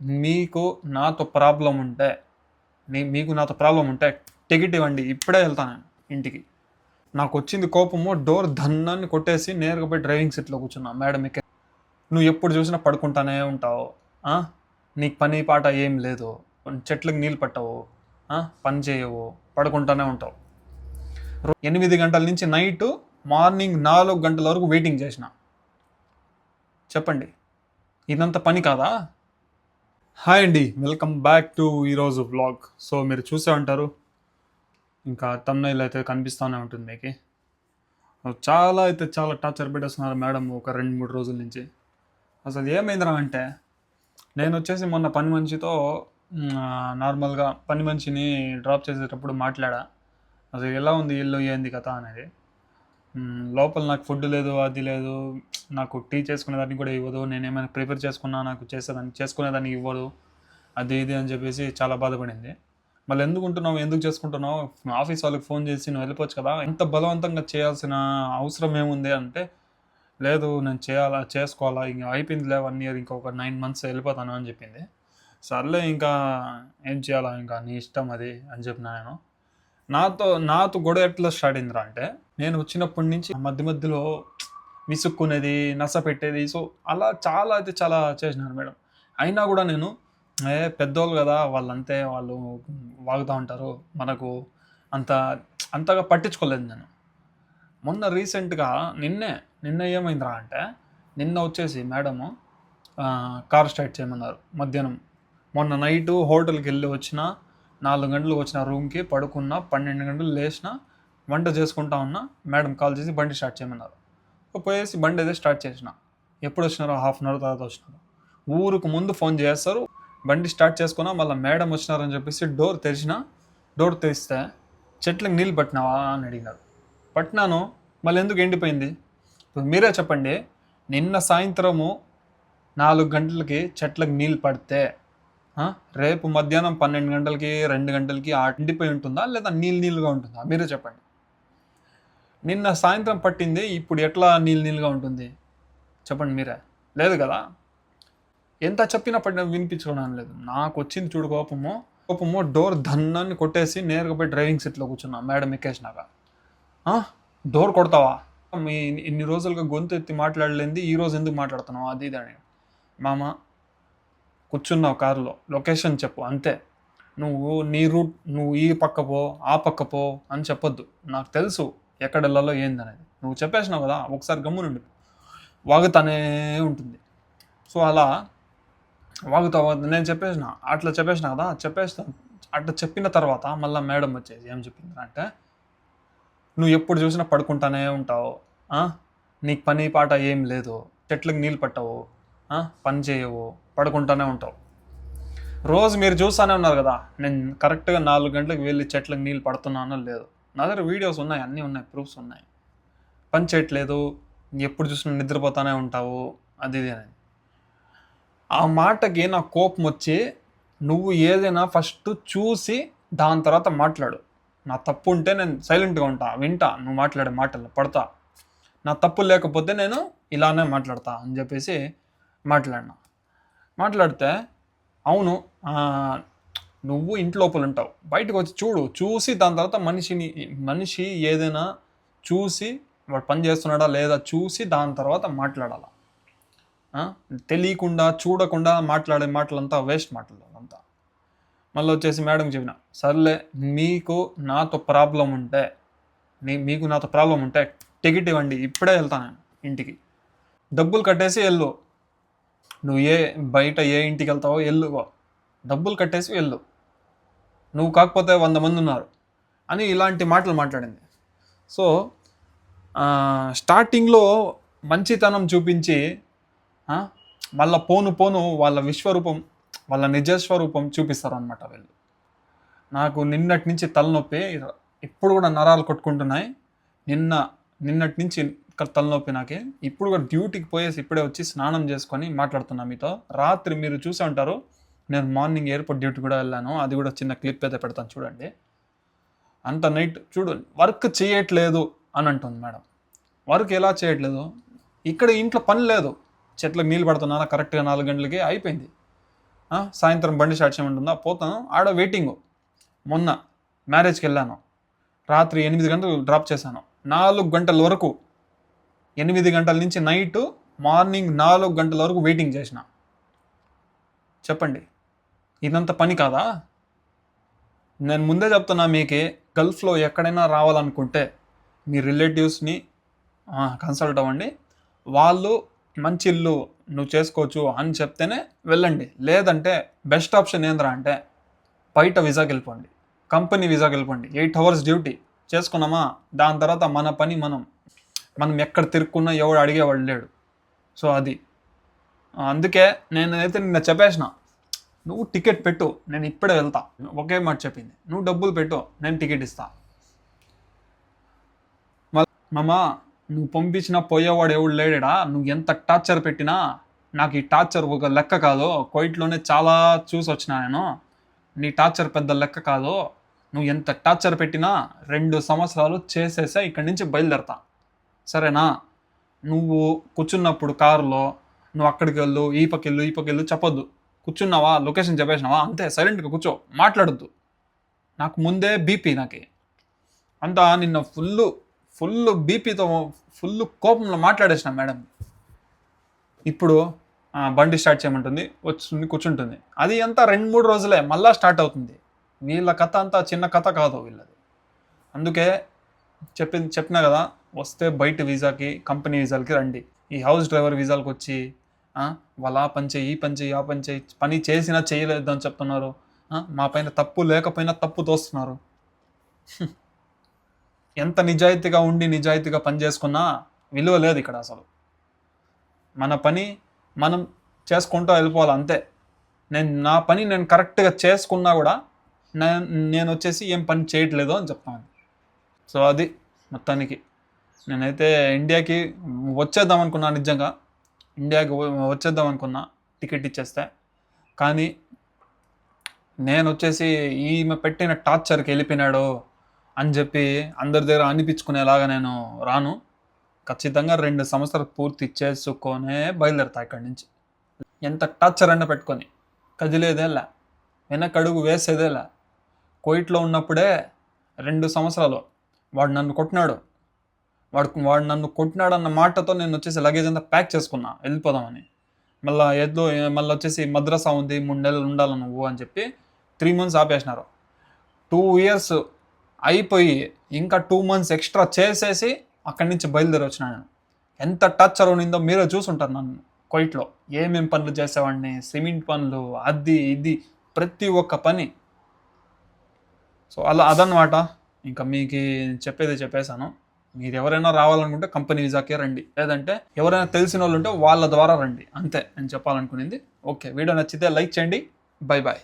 మీకు నాతో ప్రాబ్లం ఉంటే మీకు నాతో ప్రాబ్లం ఉంటే టికెట్ ఇవ్వండి, ఇప్పుడే వెళ్తాను నేను ఇంటికి. నాకు వచ్చింది కోపము, డోర్ ధన్నాన్ని కొట్టేసి నేరుగా పోయి డ్రైవింగ్ సీట్లో కూర్చున్నా. మేడం ఎక్కే, నువ్వు ఎప్పుడు చూసినా పడుకుంటానే ఉంటావు, నీకు పని పాట ఏం లేదు, చెట్లకు నీళ్ళు పట్టవు, పని చేయవు, పడుకుంటానే ఉంటావు. 8 గంటల నుంచి నైట్ మార్నింగ్ 4 గంటల వరకు వెయిటింగ్ చేసిన. చెప్పండి, ఇదంతా పని కాదా? హాయ్ అండి, వెల్కమ్ బ్యాక్ టు ఈరోజు వ్లాగ్. సో మీరు చూసే ఉంటారు, ఇంకా తమ్నైల్ అయితే కనిపిస్తూనే ఉంటుంది మీకు. చాలా టార్చర్ పెట్టేస్తున్నారు మేడం ఒక 2-3 రోజుల నుంచి. అసలు ఏమైందిరా అంటే, నేను వచ్చేసి మొన్న పని మనిషితో నార్మల్గా పని మనిషిని డ్రాప్ చేసేటప్పుడు మాట్లాడా. అసలు ఎలా ఉంది ఇల్లు, ఏంది కథ అనేది. లోపల నాకు ఫుడ్ లేదు, అది లేదు, నాకు టీ చేసుకునేదాన్ని కూడా ఇవ్వదు, నేను ఏమైనా ప్రిపేర్ చేసుకున్నా నాకు చేసుకునేదాన్ని ఇవ్వదు, అది ఇది అని చెప్పేసి చాలా బాధపడింది. మళ్ళీ ఎందుకు చేసుకుంటున్నావు, ఆఫీస్ వాళ్ళకి ఫోన్ చేసి నువ్వు వెళ్ళిపోవచ్చు కదా, ఎంత బలవంతంగా చేయాల్సిన అవసరం ఏముంది అంటే, లేదు నేను చేసుకోవాలా, ఇంకా అయిపోయిందిలే 1 year, ఇంకొక 9 months వెళ్ళిపోతాను అని చెప్పింది. సర్లే ఇంకా ఏం చేయాలా, ఇంకా నీ ఇష్టం అది అని చెప్పిన నేను. నాతో గొడవ ఎట్లా స్టార్ట్ అయిందిరా అంటే, నేను వచ్చినప్పటి నుంచి మధ్యలో విసుక్కునేది, నస పెట్టేది, సో అలా చాలా చేసినారు మేడం. అయినా కూడా నేను పెద్దోళ్ళు కదా, వాళ్ళంతే, వాళ్ళు వాగుతూ ఉంటారు, మనకు అంతగా పట్టించుకోలేదు నేను. మొన్న రీసెంట్గా నిన్న ఏమైందిరా అంటే, నిన్న వచ్చేసి మేడము కార్ స్టార్ట్ చేయమన్నారు మధ్యాహ్నం. మొన్న నైటు హోటల్కి వెళ్ళి వచ్చిన, 4 గంటలకు వచ్చిన రూమ్కి, పడుకున్న 12 గంటలు లేచిన, వంట చేసుకుంటా ఉన్నా, మేడం కాల్ చేసి బండి స్టార్ట్ చేయమన్నారు. పోయేసి బండి అయితే స్టార్ట్ చేసిన. ఎప్పుడు వచ్చినారో 1/2 hour తర్వాత వచ్చినారు. ఊరుకు ముందు ఫోన్ చేస్తారు, బండి స్టార్ట్ చేసుకున్నా, మళ్ళీ మేడం వచ్చినారని చెప్పేసి డోర్ తెరిస్తే చెట్లకు నీళ్ళు పట్టినావా అని అడిగినారు. పట్టినాను, మళ్ళీ ఎందుకు ఎండిపోయింది? ఇప్పుడు మీరే చెప్పండి, నిన్న సాయంత్రము 4 గంటలకి చెట్లకు నీళ్ళు పడితే రేపు మధ్యాహ్నం 12 గంటలకి 2 గంటలకి ఎండిపోయి ఉంటుందా, లేదా నీళ్ళుగా ఉంటుందా? మీరే చెప్పండి. నిన్న సాయంత్రం పట్టింది, ఇప్పుడు ఎట్లా నీళ్ళుగా ఉంటుంది చెప్పండి మీరే. లేదు కదా. ఎంత చెప్పినా వినిపించుకోవడం లేదు. నాకు వచ్చింది చూడు కోపము, డోర్ ధన్నాన్ని కొట్టేసి నేరుగా పోయి డ్రైవింగ్ సీట్లో కూర్చున్నా. మేడం ఎక్కేసినాక, డోర్ కొడతావా, మీ ఇన్ని రోజులుగా గొంతు ఎత్తి మాట్లాడలేంది, ఈరోజు ఎందుకు మాట్లాడుతున్నావు, అది ఇది అని. మామ, కూర్చున్నావు కారులో, లొకేషన్ చెప్పు అంతే. నువ్వు నీ రూట్, నువ్వు ఈ పక్క పో, ఆ పక్క పో అని చెప్పొద్దు. నాకు తెలుసు ఎక్కడ వెళ్ళాలో ఏందనేది. నువ్వు చెప్పేసినావు కదా, ఒకసారి గమ్మునుండి. వాగుతానే ఉంటుంది. సో అలా వాగుతా నేను అట్లా చెప్పేసిన కదా, అట్లా చెప్పిన తర్వాత మళ్ళీ మేడం వచ్చేసి ఏం చెప్పింది అంటే, నువ్వు ఎప్పుడు చూసినా పడుకుంటానే ఉంటావు, నీకు పని పాట ఏం లేదు, చెట్లకు నీళ్ళు పట్టవు, పని చేయవు, పడుకుంటానే ఉంటావు. రోజు మీరు చూస్తూనే ఉన్నారు కదా, నేను కరెక్ట్గా 4 గంటలకు వెళ్ళి చెట్లకు నీళ్ళు పడుతున్నానో లేదు. నా దగ్గర వీడియోస్ ఉన్నాయి, అన్నీ ఉన్నాయి, ప్రూఫ్స్ ఉన్నాయి. పని చేయట్లేదు, ఎప్పుడు చూసినా నిద్రపోతానే ఉంటావు, అది ఇది అని. ఆ మాటకి నాకు కోపం వచ్చి, నువ్వు ఏదైనా ఫస్ట్ చూసి దాని తర్వాత మాట్లాడు. నా తప్పు ఉంటే నేను సైలెంట్గా వింటా, నువ్వు మాట్లాడే మాటలు పడతా. నా తప్పు లేకపోతే నేను ఇలానే మాట్లాడతా అని చెప్పేసి మాట్లాడితే, అవును, నువ్వు ఇంట్లోపల ఉంటావు, బయటకు వచ్చి చూసి దాని తర్వాత మనిషి ఏదైనా చూసి వాడు పని చేస్తున్నాడా లేదా చూసి దాని తర్వాత మాట్లాడాల. తెలియకుండా చూడకుండా మాట్లాడే మాటలంతా వేస్ట్ మాటలు అంతా. మళ్ళీ వచ్చేసి మేడంకి చెప్పిన, సర్లే మీకు నాతో ప్రాబ్లం ఉంటే టికెట్ ఇవ్వండి, ఇప్పుడే వెళ్తాను నేను ఇంటికి. డబ్బులు కట్టేసి వెళ్ళు, నువ్వు బయట ఏ ఇంటికి వెళ్తావో వెళ్ళు, డబ్బులు కట్టేసి వెళ్ళు, నువ్వు కాకపోతే 100 మంది ఉన్నారు అని ఇలాంటి మాటలు మాట్లాడింది. సో స్టార్టింగ్లో మంచితనం చూపించి మళ్ళీ పోను వాళ్ళ విశ్వరూపం, వాళ్ళ నిజస్వరూపం చూపిస్తారు అనమాట వీళ్ళు. నాకు నిన్నటి నుంచి తలనొప్పి, ఇప్పుడు కూడా నరాలు కొట్టుకుంటున్నాయి. నిన్నటి నుంచి తలనొప్పి నాకే. ఇప్పుడు కూడా డ్యూటీకి పోయేసి ఇప్పుడే వచ్చి స్నానం చేసుకొని మాట్లాడుతున్నా మీతో. రాత్రి మీరు చూసి ఉంటారు, నేను మార్నింగ్ ఎయిర్పోర్ట్ డ్యూటీ కూడా వెళ్ళాను, అది కూడా చిన్న క్లిప్ అయితే పెడతాను చూడండి. అంత నైట్ చూడు, వర్క్ చేయట్లేదు అని అంటుంది మేడం. వర్క్ ఎలా చేయట్లేదు, ఇక్కడ ఇంట్లో పని లేదు, చెట్లకు నీళ్ళు పడుతున్నానా కరెక్ట్గా 4 గంటలకి అయిపోయింది. సాయంత్రం బండి స్టార్ట్ చేయమంటుందా, పోతాను. ఆడ వెయిటింగ్. మొన్న మ్యారేజ్కి వెళ్ళాను, రాత్రి 8 గంటలు డ్రాప్ చేశాను. 4 గంటల వరకు, 8 గంటల నుంచి నైట్ మార్నింగ్ 4 గంటల వరకు వెయిటింగ్ చేసిన. చెప్పండి, ఇదంతా పని కాదా? నేను ముందే చెప్తున్నా మీకే, గల్ఫ్లో ఎక్కడైనా రావాలనుకుంటే మీ రిలేటివ్స్ని కన్సల్ట్ అవ్వండి. వాళ్ళు మంచి ఇల్లు నువ్వు చేసుకోవచ్చు అని చెప్తేనే వెళ్ళండి. లేదంటే బెస్ట్ ఆప్షన్ ఏంద్రా అంటే బయట వీసాకి వెళ్ళిపోండి, కంపెనీ వీసాకి వెళ్ళిపోండి. 8 hours డ్యూటీ చేసుకున్నామా, దాని తర్వాత మన పని మనం ఎక్కడ తిరుక్కున్నా ఎవడు అడిగేవాడు లేడు. సో అది అందుకే నేనైతే నిన్న చెప్పేసిన, నువ్వు టికెట్ పెట్టు, నేను ఇప్పుడే వెళ్తా. ఒకే మాట చెప్పింది, నువ్వు డబ్బులు పెట్టు, నేను టికెట్ ఇస్తా. మామ, నువ్వు పంపించిన పోయేవాడు ఎవడు లేడా, నువ్వు ఎంత టార్చర్ పెట్టినా నాకు ఈ టార్చర్ ఒక లెక్క కాదు. కోయిట్లోనే చాలా చూసి వచ్చినా నేను, నీ టార్చర్ పెద్ద లెక్క కాదు. నువ్వు ఎంత టార్చర్ పెట్టినా 2 సంవత్సరాలు చేసేసా, ఇక్కడి నుంచి బయలుదేరతా, సరేనా? నువ్వు కూర్చున్నప్పుడు కారులో నువ్వు అక్కడికి వెళ్ళు, ఈ పక్కెళ్ళు చెప్పొద్దు. కూర్చున్నావా, లొకేషన్ చెప్పేసినావా, అంతే, సైలెంట్గా కూర్చో, మాట్లాడొద్దు. నాకు ముందే బీపీ, నాకు అంతా నిన్న ఫుల్ బీపీతో ఫుల్ కోపంలో మాట్లాడేసిన మేడం. ఇప్పుడు బండి స్టార్ట్ చేయమంటుంది, వస్తుంది, కూర్చుంటుంది. అది అంతా 2-3 రోజులే, మళ్ళీ స్టార్ట్ అవుతుంది. వీళ్ళ కథ అంతా చిన్న కథ కాదు వీళ్ళది. అందుకే చెప్పినా కదా, వస్తే బయట వీసాకి, కంపెనీ వీసాలకి రండి. ఈ హౌస్ డ్రైవర్ వీసాలకు వచ్చి వాళ్ళ ఆ పని చేయి, ఈ పని చేయి, ఆ పని చేయి, పని చేసినా చేయలేదు అని చెప్తున్నారు. మా పైన తప్పు లేకపోయినా తప్పు తోస్తున్నారు. ఎంత నిజాయితీగా ఉండి నిజాయితీగా పని చేసుకున్నా విలువ లేదు ఇక్కడ అసలు. మన పని మనం చేసుకుంటూ వెళ్ళిపోవాలి అంతే. నా పని నేను కరెక్ట్గా చేసుకున్నా కూడా నేను వచ్చేసి ఏం పని చేయట్లేదు అని చెప్తాను. సో అది మొత్తానికి నేనైతే ఇండియాకి వచ్చేద్దాం అనుకున్నా, నిజంగా ఇండియాకి వచ్చేద్దాం అనుకున్నా టికెట్ ఇచ్చేస్తే. కానీ నేను వచ్చేసి ఈమె పెట్టిన టార్చర్కి వెళ్ళిపోయినాడు అని చెప్పి అందరి దగ్గర అనిపించుకునేలాగా నేను రాను. ఖచ్చితంగా 2 సంవత్సరాలు పూర్తి చేసుకొనే బయలుదేరుతా ఇక్కడి నుంచి. ఎంత టార్చర్ అన్న పెట్టుకొని కదిలేదేలా, వెనకడుగు వేసేదేలా. కోయిట్లో ఉన్నప్పుడే 2 సంవత్సరాలు వాడు నన్ను కొట్టినాడు. వాడు నన్ను కొట్టినాడు అన్న మాటతో నేను వచ్చేసి లగేజ్ అంతా ప్యాక్ చేసుకున్నా వెళ్ళిపోదామని. మళ్ళీ వచ్చేసి మద్రసా ఉంది, 3 నెలలు ఉండాలి నువ్వు అని చెప్పి 3 months ఆపేసినారు. 2 years అయిపోయి ఇంకా 2 months ఎక్స్ట్రా చేసేసి అక్కడి నుంచి బయలుదేరి వచ్చినా నేను. ఎంత టార్చర్ ఉన్నిందో మీరే చూసుంటారు నన్ను కోయిట్లో. ఏమేం పనులు చేసేవాడిని, సిమెంట్ పనులు, అది ఇది ప్రతి ఒక్క పని. సో అదనమాట. ఇంకా మీకు చెప్పేసాను. మీరు ఎవరైనా రావాలనుకుంటే కంపెనీ వీసాకే రండి, లేదంటే ఎవరైనా తెలిసిన వాళ్ళు ఉంటే వాళ్ళ ద్వారా రండి, అంతే నేను చెప్పాలనుకునేది. ఓకే, వీడియో నచ్చితే లైక్ చేయండి. Bye bye.